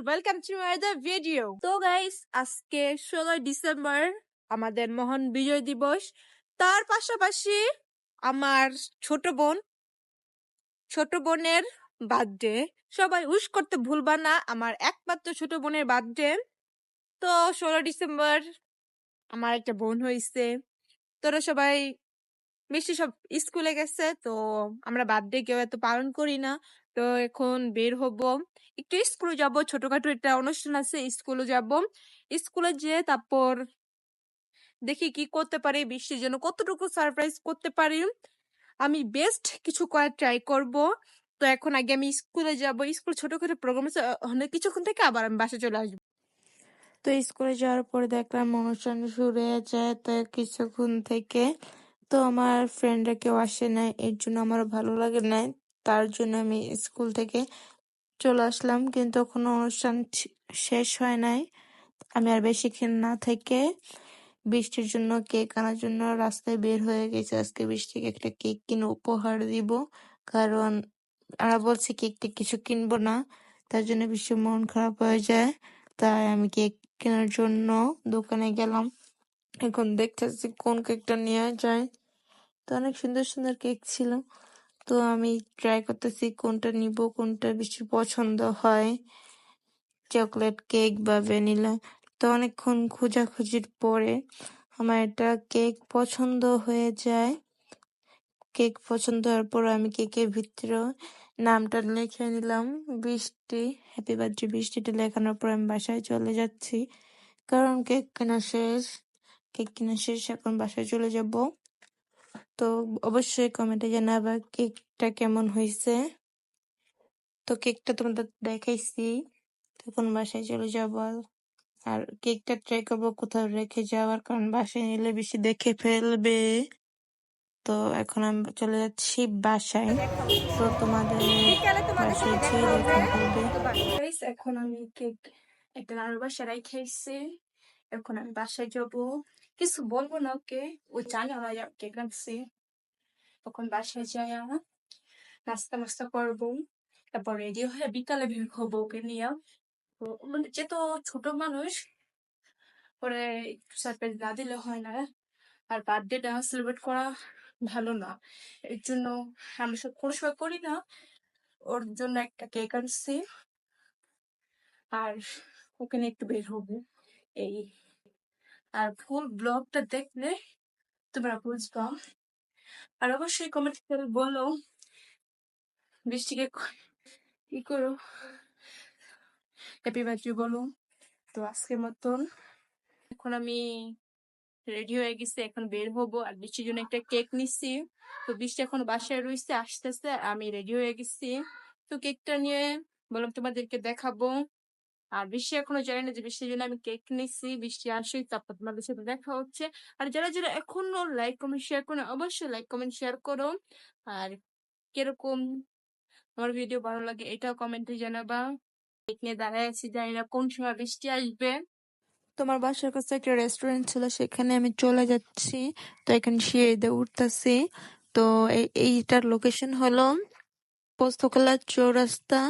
Welcome to another video. তো guys, আজকে 16 December আমাদের মহান বিজয় দিবস। তার পাশাপাশি আমার ছোট বোনের বার্থডে। সবাই উইশ করতে ভুলবা না, আমার একমাত্র ছোট বোনের বার্থডে। তো 16 ডিসেম্বর আমার একটা বোন হয়েছে। তোরা সবাই মিষ্টি সব স্কুলে গেছে, তো আমরা বার্থডে কেউ এত পালন করি না। তো এখন বের হব, একটু স্কুলে যাব, ছোটখাটো একটা অনুষ্ঠান আছে, স্কুলে যাব। স্কুলে যেয়ে তারপর দেখি কি করতে পারি, বৃষ্টির জন্য কতটুকু সারপ্রাইজ করতে পারি। আমি বেস্ট কিছু করার ট্রাই করব। তো এখন আগে আমি স্কুলে যাব, স্কুল ছোটখাটো প্রোগ্রাম আছে, অনেক কিছুক্ষণ থেকে আবার আমি বাসা চলে আসবো। তো স্কুলে যাওয়ার পরে দেখলাম অনুষ্ঠান শুরু হয়ে যায়, তো কিছুক্ষণ থেকে তো আমার ফ্রেন্ডরা কেউ আসে নাই, এর জন্য আমারও ভালো লাগে নাই। তার জন্য আমি স্কুল থেকে চলে আসলাম, কিন্তু এখনো অনুষ্ঠান শেষ হয় নাই। আমি আর বেশিক্ষণ না থেকে বৃষ্টির জন্য কেক আনার জন্য রাস্তায় বের হয়ে গেছি। আজকে বৃষ্টিকে একটা কেক কিনে উপহার দিব, কারণ আমরা বলছি কেকটা কিছু কিনবো না, তার জন্য বৃষ্টির মন খারাপ হয়ে যায়। তাই আমি কেক কেনার জন্য দোকানে গেলাম। এখন দেখতেছি কোন কেকটা নেওয়া যায়। তো অনেক সুন্দর সুন্দর কেক ছিল, তো আমি ট্রাই করতেছি কোনটা নিব, কোনটা বেশি পছন্দ হয়, চকলেট কেক বা ভ্যানিলা। তো অনেকক্ষণ খোঁজাখুঁজির পরে আমার একটা কেক পছন্দ হয়ে যায়। কেক পছন্দ হওয়ার পর আমি কেকের ভিতরে নামটা লিখে নিলাম, বৃষ্টি, হ্যাপি বার্থডে বৃষ্টিটা লেখানোর পর আমি বাসায় চলে যাচ্ছি, কারণ কেক কেনা শেষ, এখন বাসায় চলে যাব। তো অবশ্যই কমেন্টে জানাবা কেকটা কেমন হয়েছে। তো কেকটা তোমাদের দেখাইছি, তখন বাসায় চলে যাব। আর কেকটা ট্রাই করবো কোথাও রেখে যাওয়ার, কারণ বাসায় নিলে বেশি দেখে ফেলবে। তো এখন আমি চলে যাচ্ছি বাসায়, তো তোমাদের বাসায় যেয়ে দেখা হবে। এখন আমি কেক একটা নানুর বাসায় রেখেছি, এখন আমি বাসায় যাব। কিছু বলবো না ওকে, ও জানে না কেক রাখছি। তখন বাসায় যাই নাস্তা মাস্তা করবো, তারপর রেডি হয়ে বিকালে বের হবো ওকে নিয়ে। তো মানে যেহেতু ছোট মানুষ, পরে একটু সারপ্রাইজ না দিলে হয় না, আর বার্থডেটা সেলিব্রেট করা ভালো না। এর জন্য আমরা সব কোনো সময় করি না। ওর জন্য একটা কেক আনছি, আর ওকে নিয়ে একটু বের হবো এই। আর ফুল ব্লগটা দেখলে তোমরা বুঝবা। আর অবশ্যই কমেন্ট করে বলো বৃষ্টিকে কি করো, হ্যাপি বার্থডে বলো। তো আজকের মতন এখন আমি রেডি হয়ে গেছি, এখন বের হবো। আর বৃষ্টির জন্য একটা কেক নিচ্ছি। তো বৃষ্টি এখন বাসায় রয়েছে, আসতেছে, আমি রেডি হয়ে গেছি। তো কেকটা নিয়ে বললাম তোমাদেরকে দেখাবো। আর বৃষ্টি এখনো জানি না যে বৃষ্টির জন্য আমি কেক নিচ্ছি, বৃষ্টি আসুই তারপর তোমাদের সাথে দেখা হচ্ছে। আর যারা যারা এখনো লাইক কমেন্ট শেয়ার করো, অবশ্যই লাইক কমেন্ট শেয়ার করো। আর কিরকম আমার ভিডিও ভালো লাগে এটাও কমেন্টে জানাবা। কেক নিয়ে দাঁড়ায় আছি, জানি না কোন সময় বৃষ্টি আসবে। তোমার বাসার কাছে একটা রেস্টুরেন্ট ছিল, সেখানে আমি চলে যাচ্ছি। তো এখানে সিঁড়িতে উঠতেছি। তো এইটার লোকেশন হলো পোস্তকলা চৌরাস্তা,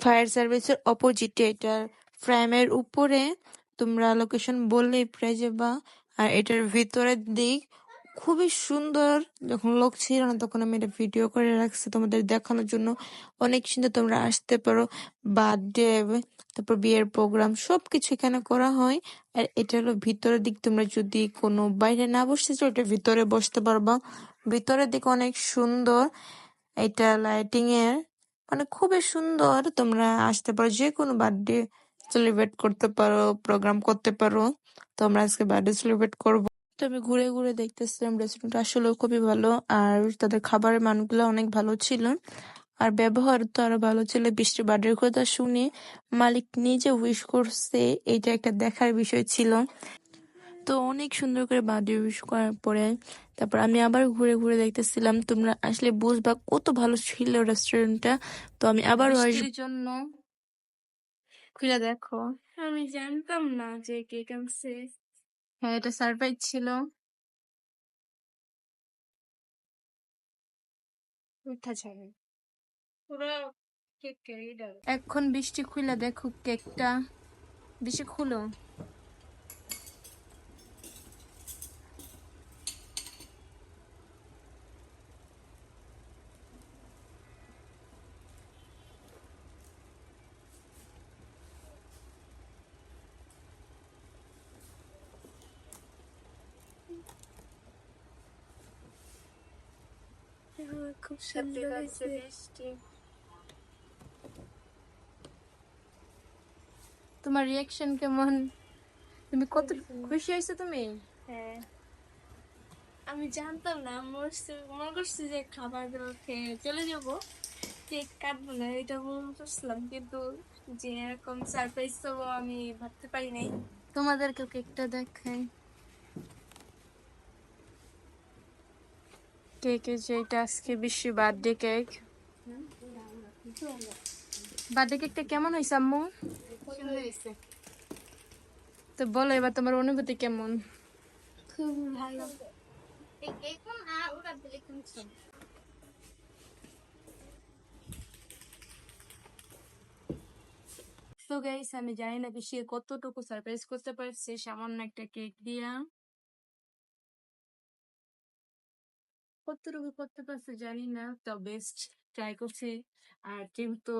ফায়ার সার্ভিসের অপোজিটে। এটার ফ্রেমের উপরে তোমরা লোকেশন বললেই পেয়ে যাবা। আর এটার ভিতরের দিক খুবই সুন্দর। যখন লোক ছিল না তখন আমি এটা ভিডিও করে রাখছি তোমাদের দেখানোর জন্য। অনেক সুন্দর, তোমরা আসতে পারো। বার্থডে, তারপর বিয়ের প্রোগ্রাম সবকিছু এখানে করা হয়। আর এটা হলো ভিতরের দিক, তোমরা যদি কোনো বাইরে না বসতে চাও এটা ভিতরে বসতে পারবা। ভিতরের দিক অনেক সুন্দর, এটা লাইটিং এর মানে খুবই সুন্দর। তোমরা আসতে পারো, যে কোনো বার্থডে সেলিব্রেট করতে পারো, প্রোগ্রাম করতে পারো। তো আমরা আজকে বার্থডে সেলিব্রেট করবো। তো আমি ঘুরে ঘুরে দেখতেছিলাম, রেস্টুরেন্ট আসলে খুবই ভালো, আর তাদের খাবারের মানগুলো অনেক ভালো ছিল, আর ব্যবহার তো আরো ভালো ছিল। বৃষ্টির বার্থডের কথা শুনে মালিক নিজে উইশ করছে, এটা একটা দেখার বিষয় ছিল। তো অনেক সুন্দর করে বার্থডে উইশ করার পরে তারপর আমি আবার ঘুরে ঘুরে দেখতেছিলাম। তোমরা আসলে বুঝবা কত ভালো ছিল রেস্টুরেন্টটা। তো আমি আবার বৃষ্টির জন্য খুলে দেখো, আমি জানতাম না যে কেক আনছে। হ্যাঁ, এটা সারপ্রাইজ ছিল। উঠা যাবে পুরো এখন বৃষ্টি খুলে দেখো কেকটা, বৃষ্টি খুলো। খুব সুন্দর হয়েছে। বৃষ্টি। তোমার রিয়াকশন কেমন? তুমি কত খুশি হয়েছো তুমি? হ্যাঁ, আমি জানতাম না, মনে করছি যে খাবার দাবার খেয়ে চলে যাব, কেক কাটবো না এটা মনে করছিলাম, কিন্তু যে এরকম সারপ্রাইজ পাবো আমি ভাবতে পারি নাই। তোমাদেরকেও কেকটা দেখাই। কেকের যেটা আজকে বিশ্ব বার্থডে কেক। বার্থডে কেকটা কেমন হয়েছে আম্মু? সুন্দর হয়েছে, তো বলো এবার তোমার অনুভূতি কেমন? খুব ভালো। এই কেক না ওটা দিলে খুব তো গাইস আমি জানি না সে কতটুকু সারপ্রাইজ করতে পারছে সামান্য একটা কেক দিয়া। কতটুকু করতে পারছে জানি না, তো বেস্ট ট্রাই করছি। আর যেহেতু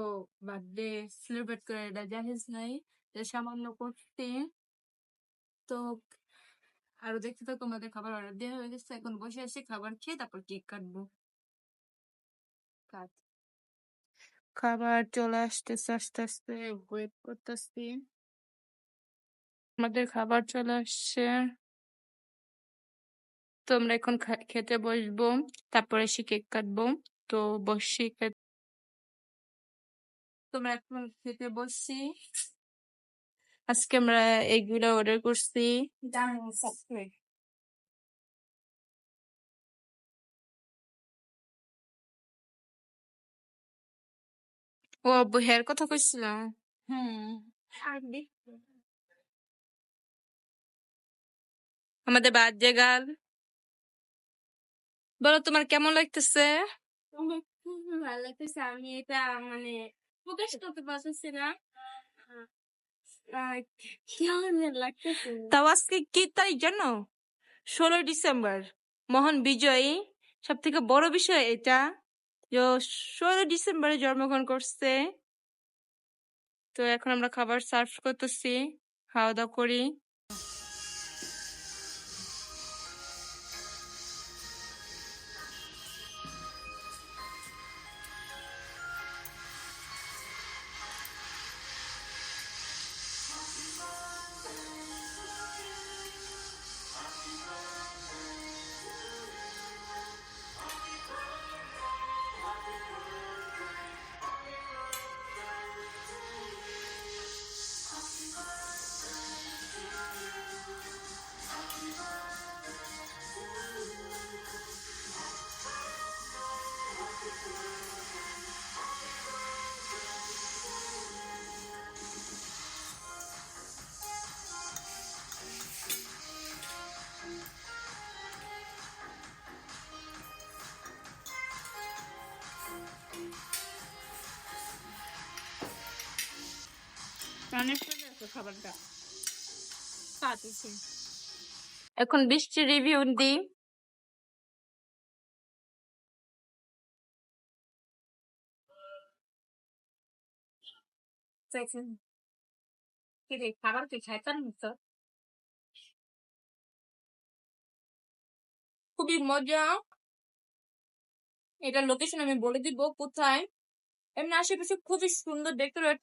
বার্থডে সেলিব্রেট করে এটা জাহেজ নাই, তো সামান্য করতে। তো আরো দেখতে থাকো, আমাদের খাবার অর্ডার দেওয়া হয়ে গেছে, এখন বসে আছি খাবার খেয়ে তারপর কেক কাটবো। কাট। খাবার চলে আসতেছে আস্তে আস্তে, ওয়েট করতেছি। আমাদের খাবার চলে আসছে, তো আমরা এখন খেতে বসবো, তারপরে এসে কেক কাটবো। তো বসছি তোমরা এখন খেতে বসছি। আজকে আমরা এগুলো অর্ডার করছি। ও হেয়ার কথা কইছিলাম। আমাদের বার্থডে গার্ল, বলো তোমার কেমন লাগতেছে? আমার খুব ভালো লাগতেছে, আমি এটা মানে প্রকাশ করতে পারতেছি না, কেমন লাগতেছে। তাও আজকে কি তারিখ জানো? 16 ডিসেম্বর, মহান বিজয়ী। সব থেকে বড় বিষয় এটা যে 16 ডিসেম্বরে জন্মগ্রহণ করছে। তো এখন আমরা খাবার সার্ভ করতেছি, খাওয়া দাওয়া করি। খাবারটা পাঠিয়েছি। এখন বৃষ্টি রিভিউ দিই। খাবার কি খাইতাম তো? খুবই মজা। এটা লোকেশন আমি বলে দিব কোথায়। এমনি আশেপাশে খুবই সুন্দর ডেকোরেট।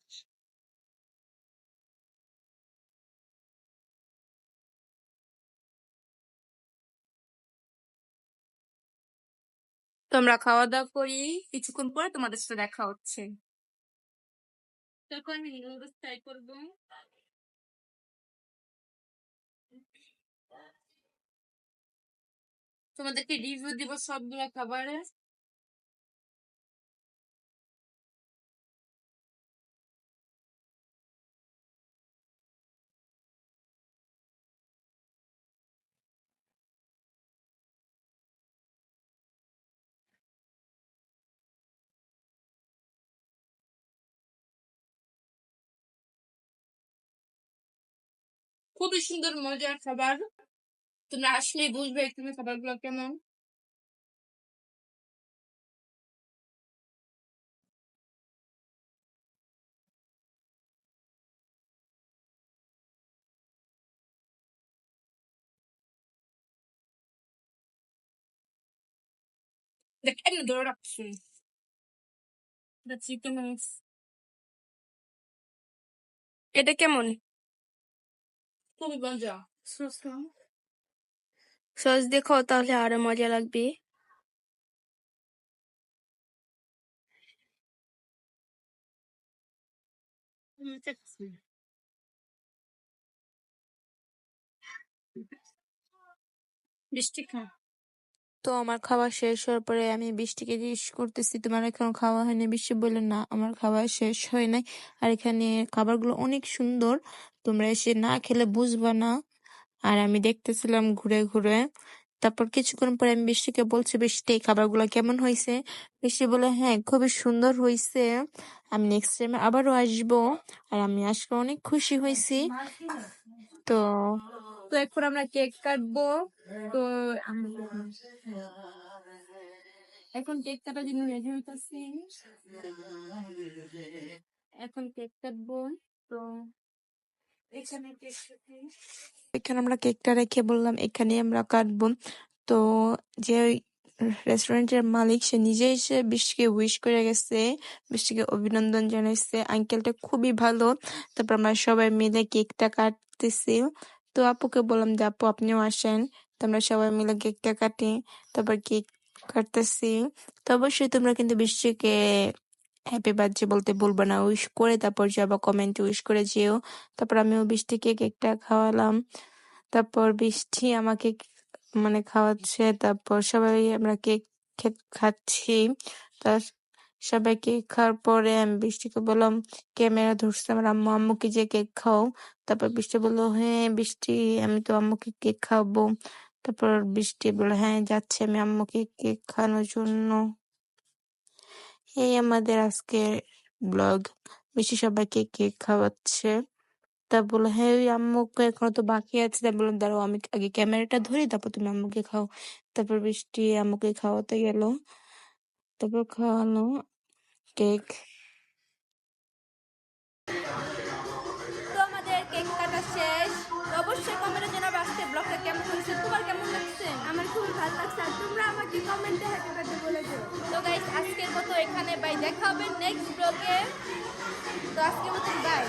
তোমরা খাওয়া দাওয়া করি, কিছুক্ষণ পরে তোমাদের সাথে দেখা হচ্ছে। তখন আমি নুডলস ট্রাই করবো। তোমাদেরকে রিভিউ দিব সবগুলা খাবারের। খুবই সুন্দর মজার খাবার। তোমরা আসলেই বুঝবে এখানে খাবারগুলো কেমন। দেখ এমনি ধরে রাখছি। চিকেন এটা কেমন? খুবই মজা। সস দিয়ে খাও তাহলে আরো মজা লাগবে। মিষ্টি খা। তো আমার খাওয়া শেষ হওয়ার পরে আমি বৃষ্টিকে জিজ্ঞেস করতেছি তোমার এখনো খাওয়া হয়নি? বৃষ্টি বললো না আমার খাওয়া শেষ হয় নাই। আর এখানে খাবারগুলো অনেক সুন্দর, তোমরা এসে না খেলে বুঝবা না। আর আমি দেখতেছিলাম ঘুরে ঘুরে। তারপর কিছুক্ষণ পরে আমি বৃষ্টিকে বলছি বৃষ্টি এই খাবারগুলো কেমন হয়েছে? বৃষ্টি বলে হ্যাঁ খুবই সুন্দর হয়েছে, আমি নেক্সট টাইম আবারও আসবো। আর আমি আজকে অনেক খুশি হয়েছি। তো তো এখন আমরা কেক কাটবো। তো এখন কেক কাটার জন্য রেডি হইতাছি। এখন কেক কাটবো। তো এখানে কেক কাটি। এখানে আমরা কেকটা রেখে বললাম এখানে আমরা কাটবো। তো যে রেস্টুরেন্টের মালিক সে নিজে এসে বৃষ্টিকে উইশ করে গেছে, বৃষ্টিকে অভিনন্দন জানাইছে। আঙ্কেলটা খুবই ভালো। তারপর আমরা সবাই মিলে কেকটা কাটতেছি। তো আপুকে বললাম যে আপু আপনিও আসেন। তো আমরা সবাই মিলে কেকটা কাটি, তারপর কেক কাটতেছি। তো অবশ্যই তোমরা কিন্তু বৃষ্টিকে হ্যাপি বার্থডে বলতে ভুলবা না, উইশ করে তারপর যাবা, কমেন্টে উইশ করে যেও। তারপর আমিও বৃষ্টিকে কেকটা খাওয়ালাম। তারপর বৃষ্টি আমাকে মানে খাওয়াচ্ছে। তারপর সবাই আমরা কেক খাচ্ছি। তার সবাই কেক খাওয়ার পরে আমি বৃষ্টিকে বললাম, ক্যামেরা ধরছে আমার আম্মু, আম্মুকে যে কেক খাও। তারপর বৃষ্টি বললো হ্যাঁ বৃষ্টি আমি তো আম্মুকে কেক খাওয়াবো। তারপর বৃষ্টি বললো হ্যাঁ যাচ্ছে আমি আম্মুকে কেক খাওয়ানোর জন্য। এই আমাদের আজকের ব্লগ। বৃষ্টি সবাইকে কেক খাওয়াচ্ছে। তা বললো হ্যাঁ ওই আম্মুকে এখনো তো বাকি আছে। তাই বললাম দাঁড়াও আমি আগে ক্যামেরাটা ধরি তারপর তুমি আম্মুকে খাও। তারপর বৃষ্টি আম্মুকে খাওয়াতে গেল, তারপর খাওয়ানো কেক। তো আমাদের কেক কাটা শেষ। তো অবশ্যই কমেন্টে জানাবে আজকে ব্লগটা কেমন হয়েছে, তোমার কেমন লাগছে? আমার খুবই ভালো লাগছে। আর তোমরা আমাকে কমেন্টে হ্যাপি বার্থডে বলে দিও। তো গাইস আজকের মতো এখানে বাই, দেখা হবে নেক্সট ব্লগে। তো আজকের মতো বাই।